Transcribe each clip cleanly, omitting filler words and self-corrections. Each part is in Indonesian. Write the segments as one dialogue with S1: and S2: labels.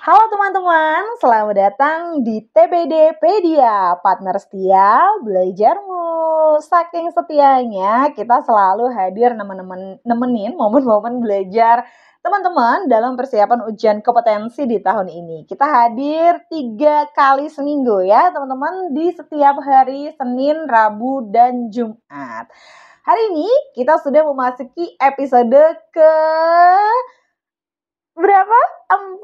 S1: Halo teman-teman, selamat datang di TPDpedia, partner setia belajarmu. Saking setianya, kita selalu hadir nemenin momen-momen belajar teman-teman dalam persiapan ujian kompetensi di tahun ini. Kita hadir 3 kali seminggu ya teman-teman, di setiap hari Senin, Rabu, dan Jumat. Hari ini kita sudah memasuki episode ke berapa?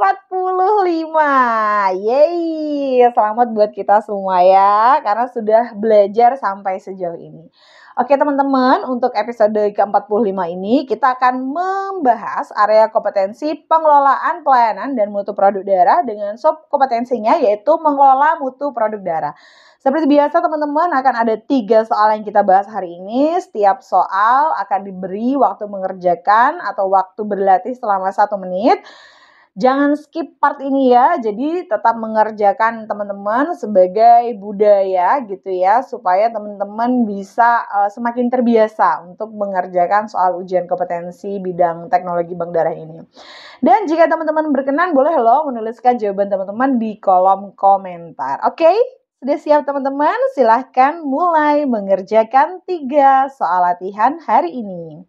S1: 45. Yeay, selamat buat kita semua ya, karena sudah belajar sampai sejauh ini. Oke teman-teman, untuk episode ke-45 ini kita akan membahas area kompetensi pengelolaan pelayanan dan mutu produk darah dengan subkompetensinya yaitu mengelola mutu produk darah. Seperti biasa teman-teman, akan ada 3 soal yang kita bahas hari ini. Setiap soal akan diberi waktu mengerjakan atau waktu berlatih selama 1 menit. Jangan skip part ini ya, jadi tetap mengerjakan teman-teman sebagai budaya gitu ya, supaya teman-teman bisa semakin terbiasa untuk mengerjakan soal ujian kompetensi bidang teknologi bank darah ini. Dan jika teman-teman berkenan, boleh loh menuliskan jawaban teman-teman di kolom komentar. Oke, sudah siap teman-teman? Silahkan mulai mengerjakan 3 soal latihan hari ini.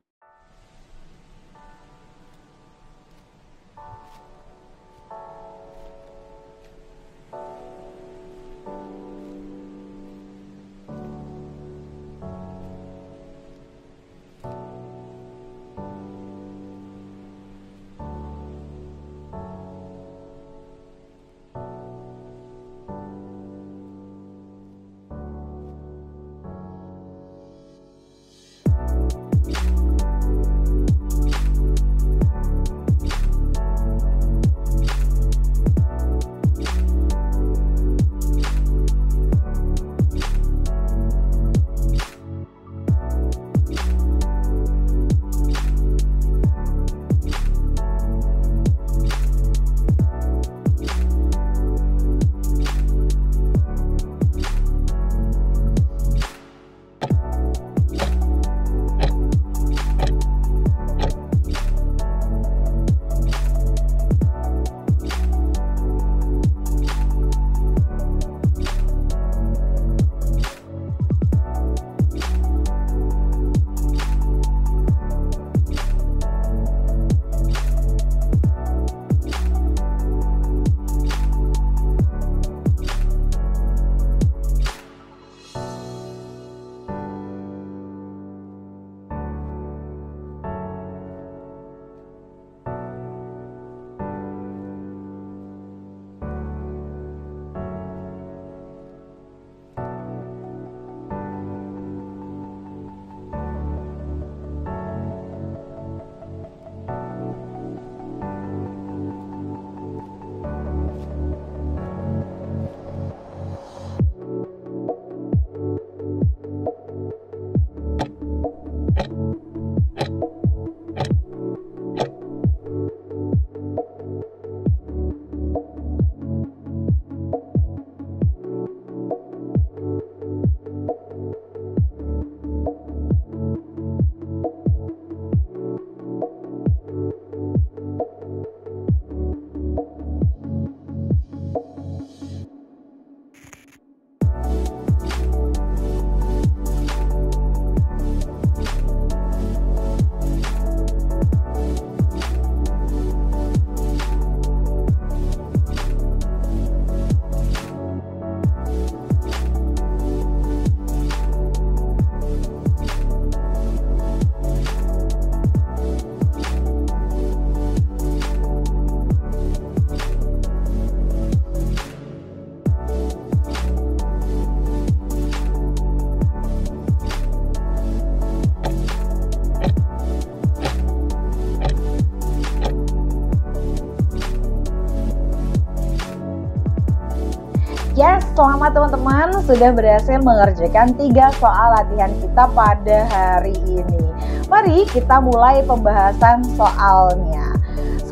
S1: Yes, selamat teman-teman sudah berhasil mengerjakan 3 soal latihan kita pada hari ini. Mari kita mulai pembahasan soalnya.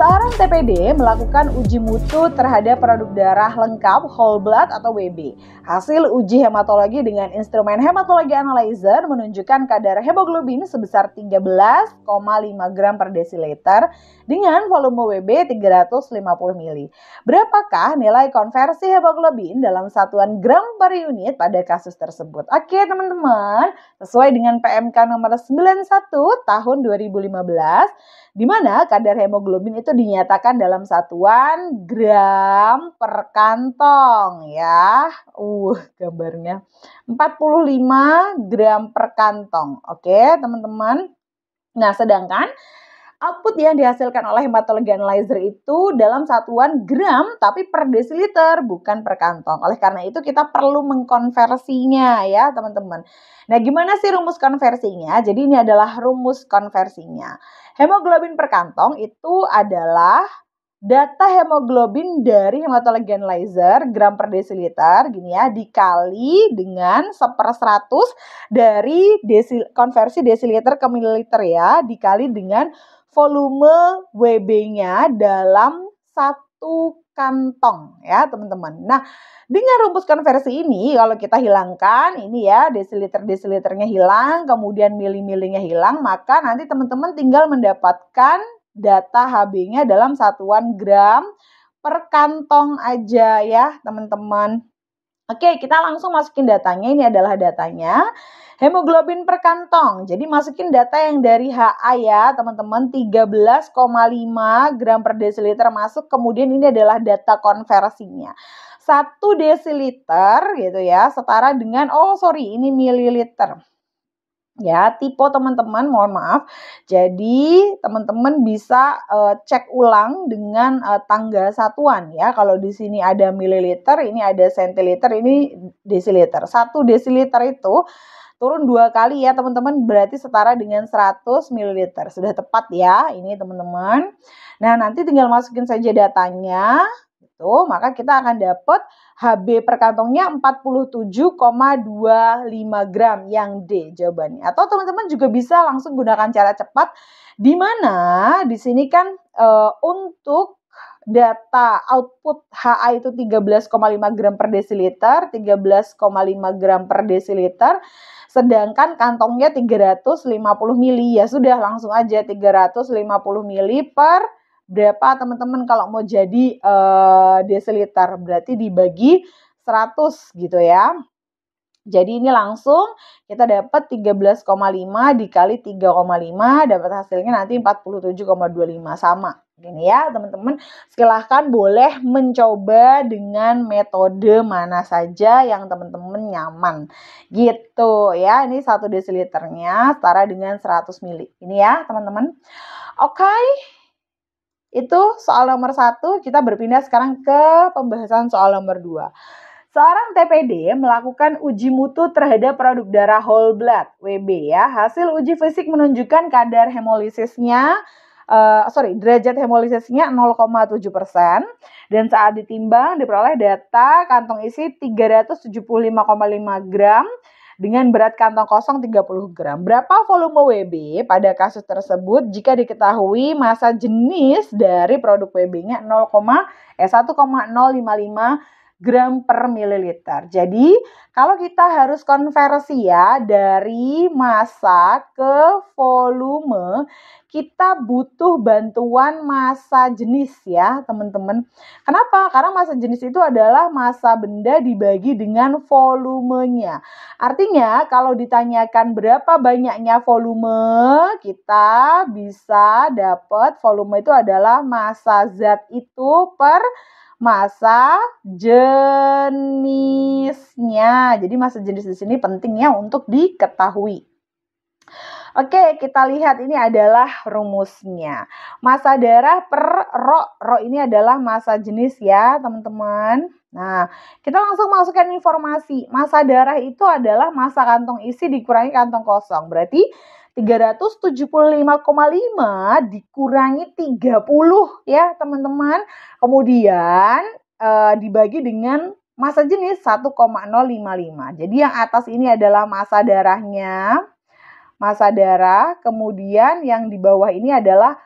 S1: Seorang TPD melakukan uji mutu terhadap produk darah lengkap whole blood atau WB. Hasil uji hematologi dengan instrumen hematologi analyzer menunjukkan kadar hemoglobin sebesar 13,5 gram per desiliter dengan volume WB 350 ml. Berapakah nilai konversi hemoglobin dalam satuan gram per unit pada kasus tersebut? Oke teman-teman, sesuai dengan PMK nomor 91 tahun 2015, di mana kadar hemoglobin itu dinyatakan dalam satuan gram per kantong ya. Gambarnya 45 gram per kantong. Oke, teman-teman. Nah, sedangkan output yang dihasilkan oleh hematologi analyzer itu dalam satuan gram tapi per desiliter bukan per kantong. Oleh karena itu kita perlu mengkonversinya ya teman-teman. Nah gimana sih rumus konversinya? Jadi ini adalah rumus konversinya. Hemoglobin per kantong itu adalah data hemoglobin dari hematologi analyzer gram per desiliter gini ya dikali dengan 1/100 dari konversi desiliter ke mililiter ya dikali dengan volume WB-nya dalam satu kantong ya teman-teman. Nah dengan rumus konversi ini kalau kita hilangkan ini ya desiliter-desiliternya hilang kemudian mili-milinya hilang maka nanti teman-teman tinggal mendapatkan data HB-nya dalam satuan gram per kantong aja ya teman-teman. Oke, kita langsung masukin datanya. Ini adalah datanya. Hemoglobin per kantong. Jadi masukin data yang dari HA ya teman-teman. 13,5 gram per desiliter masuk. Kemudian ini adalah data konversinya. 1 desiliter gitu ya setara dengan, ini mililiter. Ya, tipe teman-teman mohon maaf. Jadi teman-teman bisa cek ulang dengan tangga satuan ya. Kalau di sini ada mililiter, ini ada sentiliter, ini desiliter. 1 desiliter itu turun 2 kali ya teman-teman, berarti setara dengan 100 mililiter. Sudah tepat ya ini teman-teman. Nah, nanti tinggal masukin saja datanya. Maka kita akan dapat HB per kantongnya 47,25 gram yang D jawabannya. Atau teman-teman juga bisa langsung gunakan cara cepat di mana di sini kan untuk data output HA itu 13,5 gram per desiliter, 13,5 gram per desiliter, sedangkan kantongnya 350 ml. Ya sudah langsung aja 350 ml per berapa teman-teman kalau mau jadi desiliter berarti dibagi 100 gitu ya. Jadi ini langsung kita dapat 13,5 dikali 3,5 dapat hasilnya nanti 47,25 sama. Gini ya teman-teman, silahkan boleh mencoba dengan metode mana saja yang teman-teman nyaman gitu ya. Ini 1 desiliternya setara dengan 100 ml. Ini ya teman-teman. Oke. Itu soal nomor 1, kita berpindah sekarang ke pembahasan soal nomor 2. Seorang TPD melakukan uji mutu terhadap produk darah whole blood, WB ya. Hasil uji fisik menunjukkan kadar hemolisisnya, derajat hemolisisnya 0,7% dan saat ditimbang diperoleh data kantong isi 375,5 gram dengan berat kantong kosong 30 gram. Berapa volume WB pada kasus tersebut jika diketahui massa jenis dari produk WB-nya 1,055 gram per mililiter. Jadi kalau kita harus konversi ya dari massa ke volume, kita butuh bantuan massa jenis ya teman-teman. Kenapa? Karena massa jenis itu adalah massa benda dibagi dengan volumenya. Artinya kalau ditanyakan berapa banyaknya volume, kita bisa dapat volume itu adalah massa zat itu per massa jenisnya. Jadi massa jenis di sini pentingnya untuk diketahui. Oke, kita lihat ini adalah rumusnya. Massa darah per rho ini adalah massa jenis ya, teman-teman. Nah, kita langsung masukkan informasi. Massa darah itu adalah massa kantong isi dikurangi kantong kosong. Berarti 375,5 dikurangi 30 ya teman-teman. Kemudian dibagi dengan massa jenis 1,055. Jadi yang atas ini adalah massa darahnya. Massa darah, kemudian yang di bawah ini adalah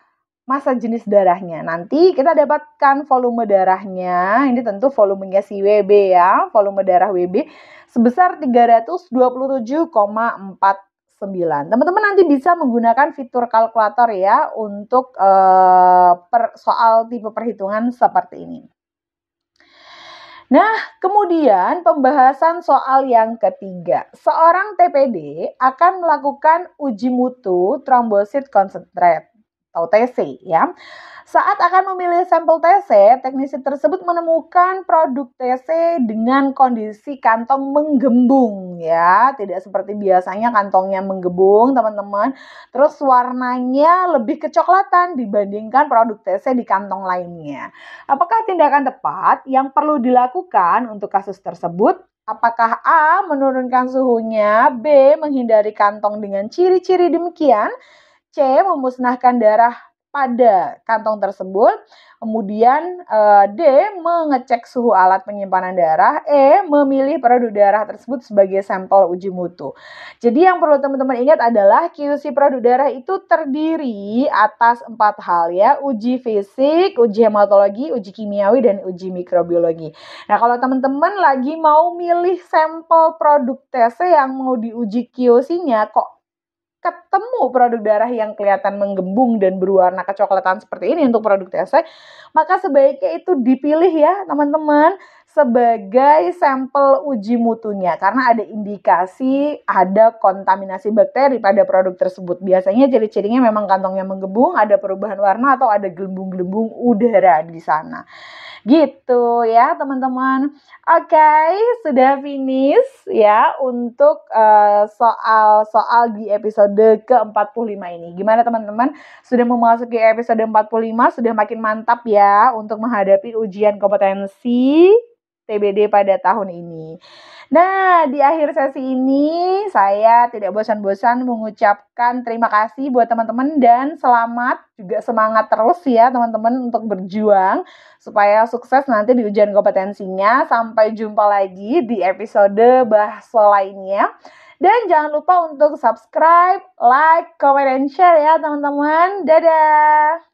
S1: massa jenis darahnya. Nanti kita dapatkan volume darahnya, ini tentu volumenya si WB ya, volume darah WB sebesar 327,49. Teman-teman nanti bisa menggunakan fitur kalkulator ya untuk soal tipe perhitungan seperti ini. Nah, kemudian pembahasan soal yang ketiga. Seorang TPD akan melakukan uji mutu trombosit concentrate atau TC ya. Saat akan memilih sampel TC, teknisi tersebut menemukan produk TC dengan kondisi kantong menggembung ya, tidak seperti biasanya kantongnya menggebung, teman-teman. Terus warnanya lebih kecoklatan dibandingkan produk TC di kantong lainnya. Apakah tindakan tepat yang perlu dilakukan untuk kasus tersebut? Apakah A. menurunkan suhunya, B. menghindari kantong dengan ciri-ciri demikian, C. memusnahkan darah pada kantong tersebut, kemudian D. mengecek suhu alat penyimpanan darah, E. memilih produk darah tersebut sebagai sampel uji mutu. Jadi yang perlu teman-teman ingat adalah QC produk darah itu terdiri atas 4 hal ya, uji fisik, uji hematologi, uji kimiawi, dan uji mikrobiologi. Nah kalau teman-teman lagi mau milih sampel produk TC yang mau diuji QC-nya, kok ketemu produk darah yang kelihatan menggembung dan berwarna kecoklatan seperti ini untuk produk TC, maka sebaiknya itu dipilih ya teman-teman sebagai sampel uji mutunya karena ada indikasi ada kontaminasi bakteri pada produk tersebut. Biasanya ciri-cirinya memang kantongnya menggembung, ada perubahan warna atau ada gelembung-gelembung udara di sana. Gitu ya teman-teman. Oke, sudah finish ya untuk soal-soal di episode ke-45 ini. Gimana teman-teman? Sudah memasuki episode 45, sudah makin mantap ya untuk menghadapi ujian kompetensi TBD pada tahun ini. Nah, di akhir sesi ini saya tidak bosan-bosan mengucapkan terima kasih buat teman-teman dan selamat, juga semangat terus ya teman-teman untuk berjuang supaya sukses nanti di ujian kompetensinya. Sampai jumpa lagi di episode Bahso lainnya. Dan jangan lupa untuk subscribe, like, comment, dan share ya teman-teman. Dadah!